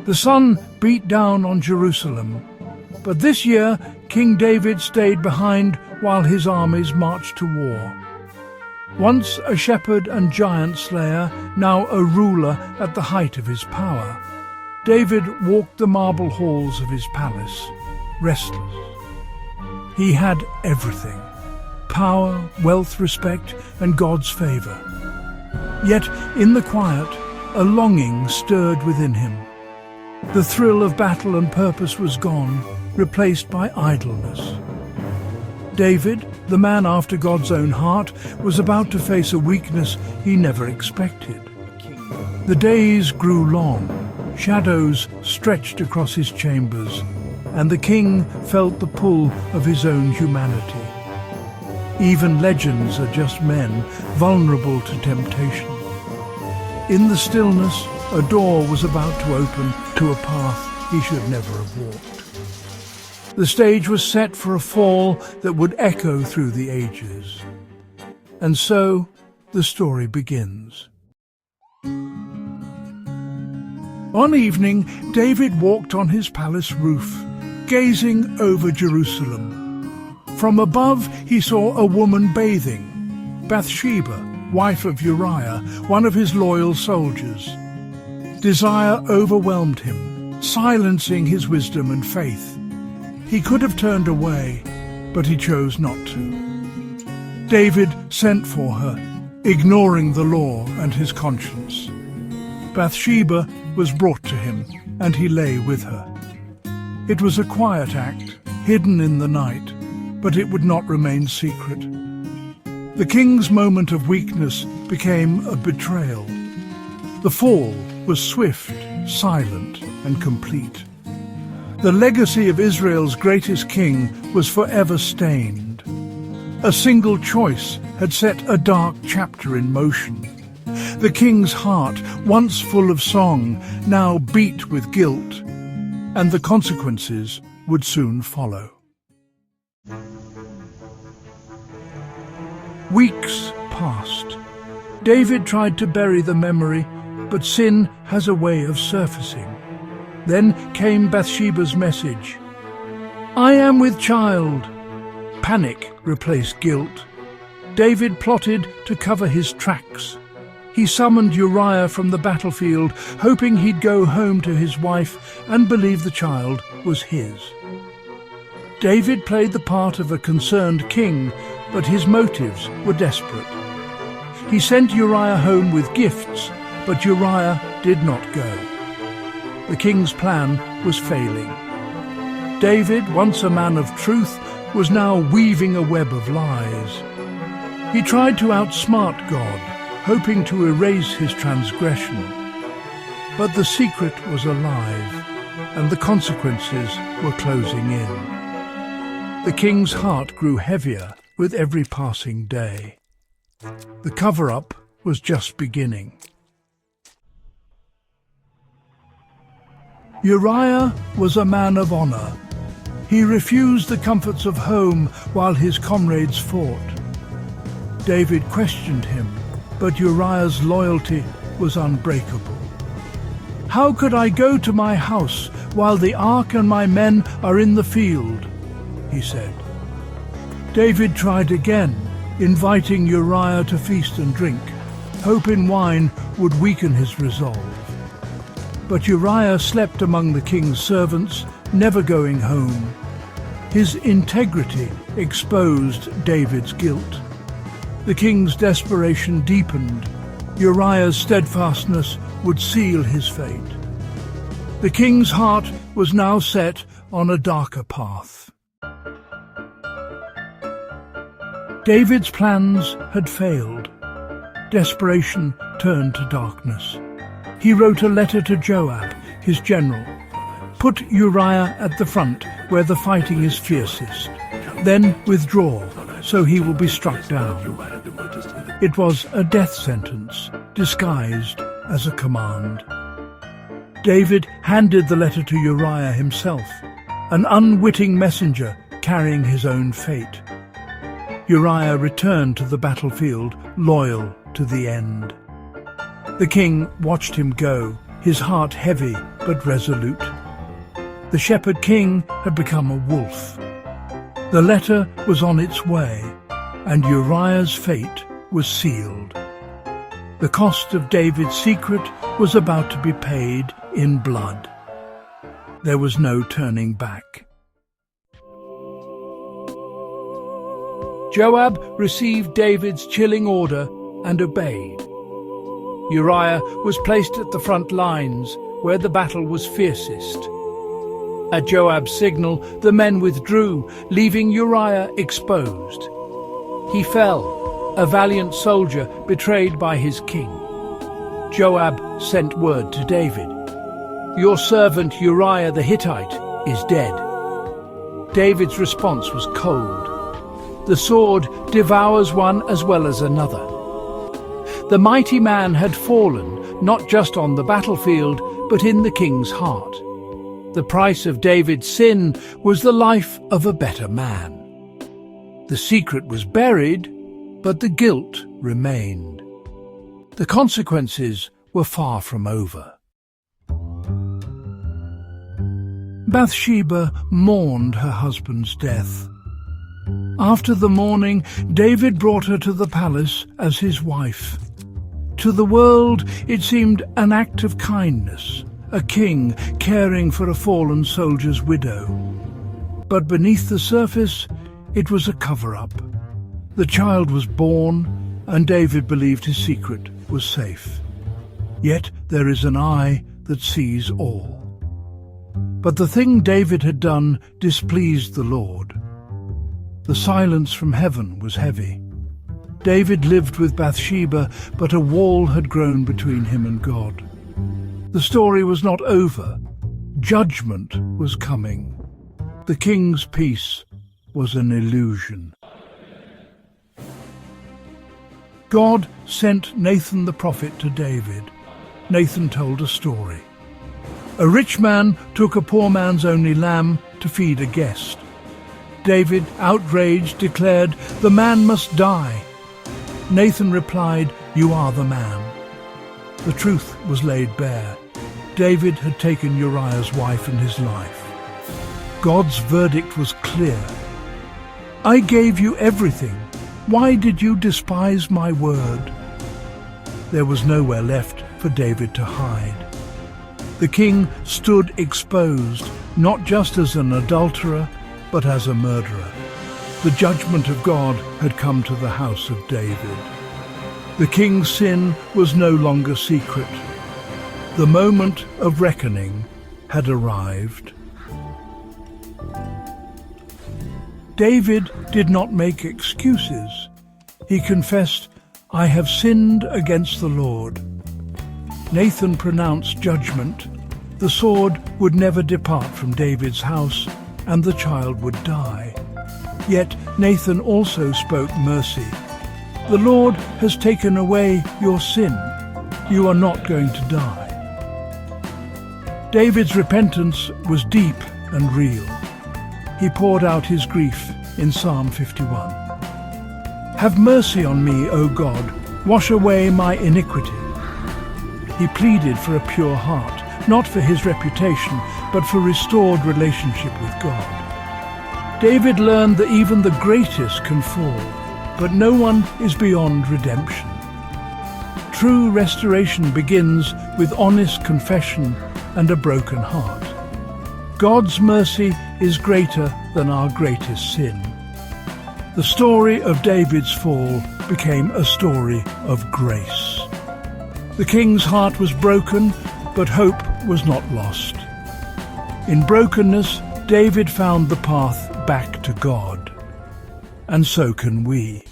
The sun beat down on Jerusalem, but this year King David stayed behind while his armies marched to war. Once a shepherd and giant slayer, now a ruler at the height of his power, David walked the marble halls of his palace, restless. He had everything: power, wealth, respect, and God's favor. Yet, in the quiet, a longing stirred within him. The thrill of battle and purpose was gone, replaced by idleness. David, the man after God's own heart, was about to face a weakness he never expected. The days grew long, shadows stretched across his chambers, and the king felt the pull of his own humanity. Even legends are just men, vulnerable to temptation. In the stillness, a door was about to open to a path he should never have walked. The stage was set for a fall that would echo through the ages. And so, the story begins. One evening, David walked on his palace roof, gazing over Jerusalem. From above, he saw a woman bathing, Bathsheba, wife of Uriah, one of his loyal soldiers. Desire overwhelmed him, silencing his wisdom and faith. He could have turned away, but he chose not to. David sent for her, ignoring the law and his conscience. Bathsheba was brought to him, and he lay with her. It was a quiet act, hidden in the night, but it would not remain secret. The king's moment of weakness became a betrayal. The fall was swift, silent, and complete. The legacy of Israel's greatest king was forever stained. A single choice had set a dark chapter in motion. The king's heart, once full of song, now beat with guilt, and the consequences would soon follow. Weeks passed. David tried to bury the memory, but sin has a way of surfacing. Then came Bathsheba's message. "I am with child." Panic replaced guilt. David plotted to cover his tracks. He summoned Uriah from the battlefield, hoping he'd go home to his wife and believe the child was his. David played the part of a concerned king, but his motives were desperate. He sent Uriah home with gifts, but Uriah did not go. The king's plan was failing. David, once a man of truth, was now weaving a web of lies. He tried to outsmart God, hoping to erase his transgression. But the secret was alive, and the consequences were closing in. The king's heart grew heavier with every passing day. The cover-up was just beginning. Uriah was a man of honor. He refused the comforts of home while his comrades fought. David questioned him, but Uriah's loyalty was unbreakable. "How could I go to my house while the ark and my men are in the field?" he said. David tried again, inviting Uriah to feast and drink, hoping wine would weaken his resolve. But Uriah slept among the king's servants, never going home. His integrity exposed David's guilt. The king's desperation deepened. Uriah's steadfastness would seal his fate. The king's heart was now set on a darker path. David's plans had failed. Desperation turned to darkness. He wrote a letter to Joab, his general. "Put Uriah at the front, where the fighting is fiercest. Then withdraw, so he will be struck down." It was a death sentence, disguised as a command. David handed the letter to Uriah himself, an unwitting messenger carrying his own fate. Uriah returned to the battlefield, loyal to the end. The king watched him go, his heart heavy but resolute. The shepherd king had become a wolf. The letter was on its way, and Uriah's fate was sealed. The cost of David's secret was about to be paid in blood. There was no turning back. Joab received David's chilling order and obeyed. Uriah was placed at the front lines, where the battle was fiercest. At Joab's signal, the men withdrew, leaving Uriah exposed. He fell, a valiant soldier betrayed by his king. Joab sent word to David, "Your servant Uriah the Hittite is dead." David's response was cold. The sword devours one as well as another. The mighty man had fallen, not just on the battlefield, but in the king's heart. The price of David's sin was the life of a better man. The secret was buried, but the guilt remained. The consequences were far from over. Bathsheba mourned her husband's death. After the mourning, David brought her to the palace as his wife. To the world, it seemed an act of kindness, a king caring for a fallen soldier's widow. But beneath the surface, it was a cover-up. The child was born, and David believed his secret was safe. Yet there is an eye that sees all. But the thing David had done displeased the Lord. The silence from heaven was heavy. David lived with Bathsheba, but a wall had grown between him and God. The story was not over. Judgment was coming. The king's peace was an illusion. God sent Nathan the prophet to David. Nathan told a story. A rich man took a poor man's only lamb to feed a guest. David, outraged, declared, "The man must die." Nathan replied, "You are the man." The truth was laid bare. David had taken Uriah's wife and his life. God's verdict was clear. "I gave you everything. Why did you despise my word?" There was nowhere left for David to hide. The king stood exposed, not just as an adulterer, but as a murderer. The judgment of God had come to the house of David. The king's sin was no longer secret. The moment of reckoning had arrived. David did not make excuses. He confessed, "I have sinned against the Lord." Nathan pronounced judgment. The sword would never depart from David's house, and the child would die. Yet Nathan also spoke mercy. "The Lord has taken away your sin. You are not going to die." David's repentance was deep and real. He poured out his grief in Psalm 51. "Have mercy on me, O God, wash away my iniquity." He pleaded for a pure heart, not for his reputation, but for restored relationship with God. David learned that even the greatest can fall, but no one is beyond redemption. True restoration begins with honest confession and a broken heart. God's mercy is greater than our greatest sin. The story of David's fall became a story of grace. The king's heart was broken, but hope was not lost. In brokenness, David found the path back to God. And so can we.